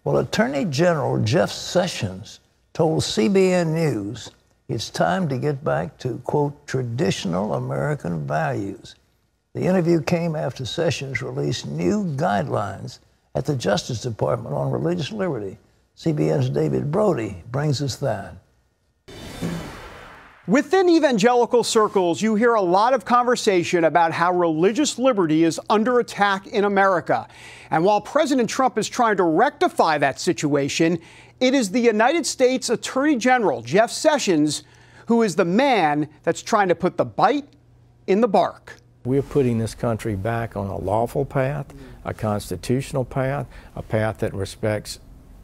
Well, Attorney General Jeff Sessions told CBN News it's time to get back to, quote, traditional American values. The interview came after Sessions released new guidelines at the Justice Department on religious liberty. CBN's David Brody brings us that. Within evangelical circles, you hear a lot of conversation about how religious liberty is under attack in America. And while President Trump is trying to rectify that situation, it is the United States Attorney General, Jeff Sessions, who is the man that's trying to put the bite in the bark. We're putting this country back on a lawful path, a constitutional path, a path that respects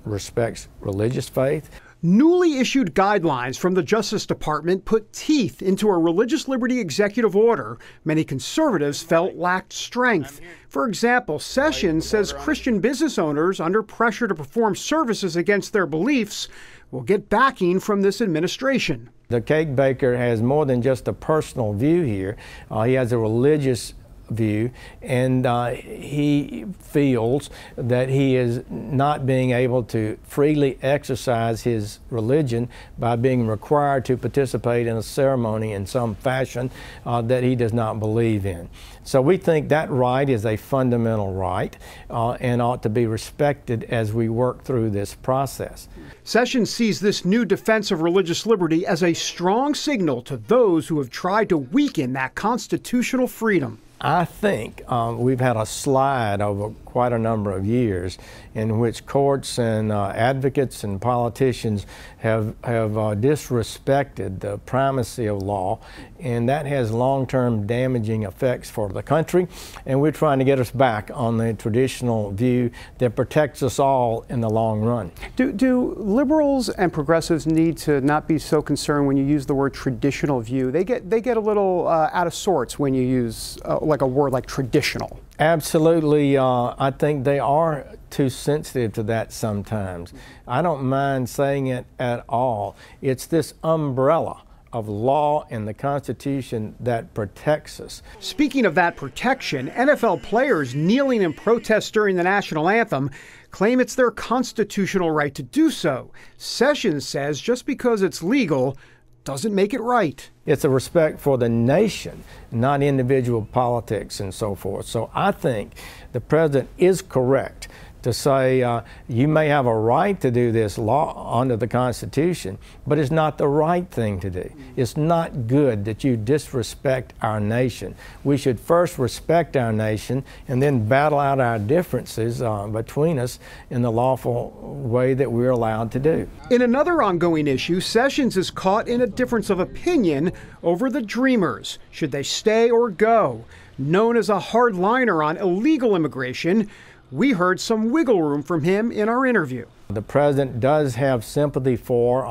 religious faith. Newly issued guidelines from the Justice Department put teeth into a religious liberty executive order many conservatives felt lacked strength. For example, Sessions says Christian business owners under pressure to perform services against their beliefs will get backing from this administration. The cake baker has more than just a personal view here. He has a religious view, and he feels that he is not being able to freely exercise his religion by being required to participate in a ceremony in some fashion that he does not believe in. So we think that right is a fundamental right and ought to be respected as we work through this process. Sessions sees this new defense of religious liberty as a strong signal to those who have tried to weaken that constitutional freedom. I think we've had a slide over quite a number of years in which courts and advocates and politicians have disrespected the primacy of law, and that has long-term damaging effects for the country, and we're trying to get us back on the traditional view that protects us all in the long run. Do liberals and progressives need to not be so concerned when you use the word traditional view? They get a little out of sorts when you use like a word like traditional. Absolutely. I think they are too sensitive to that sometimes. I don't mind saying it at all. It's this umbrella of law and the Constitution that protects us. Speaking of that protection, NFL players kneeling in protest during the national anthem claim it's their constitutional right to do so. Sessions says just because it's legal doesn't make it right. It's a respect for the nation, not individual politics and so forth. So I think the president is correct to say you may have a right to do this law under the Constitution, but it's not the right thing to do. It's not good that you disrespect our nation. We should first respect our nation and then battle out our differences between us in the lawful way that we're allowed to do. In another ongoing issue, Sessions is caught in a difference of opinion over the Dreamers. Should they stay or go? Known as a hardliner on illegal immigration, we heard some wiggle room from him in our interview. The president does have sympathy for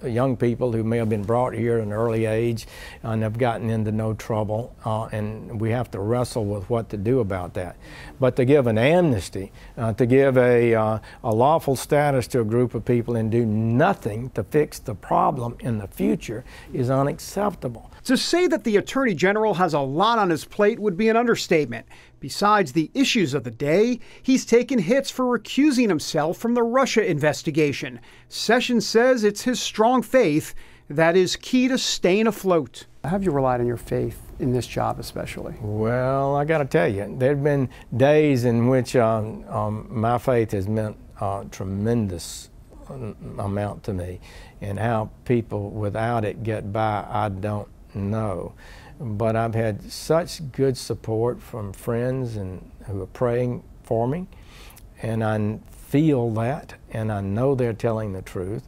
young people who may have been brought here at an early age and have gotten into no trouble, and we have to wrestle with what to do about that. But to give an amnesty, to give a lawful status to a group of people and do nothing to fix the problem in the future is unacceptable. To say that the Attorney General has a lot on his plate would be an understatement. Besides the issues of the day, he's taken hits for recusing himself from the Russia investigation. Sessions says it's his strong faith that is key to staying afloat. How have you relied on your faith in this job especially? Well, I got to tell you, there have been days in which my faith has meant tremendous amount to me, and how people without it get by, I don't know. But I've had such good support from friends and who are praying for me, and I feel that, and I know they're telling the truth.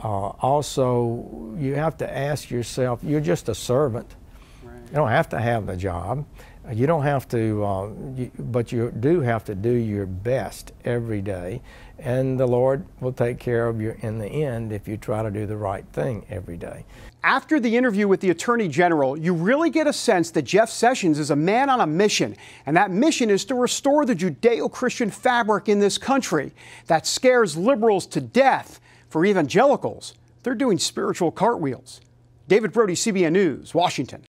Also, you have to ask yourself, you're just a servant. Right. You don't have to have the job. You don't have to, but you do have to do your best every day, and the Lord will take care of you in the end if you try to do the right thing every day. After the interview with the Attorney General, you really get a sense that Jeff Sessions is a man on a mission, and that mission is to restore the Judeo-Christian fabric in this country that scares liberals to death. For evangelicals, they're doing spiritual cartwheels. David Brody, CBN News, Washington.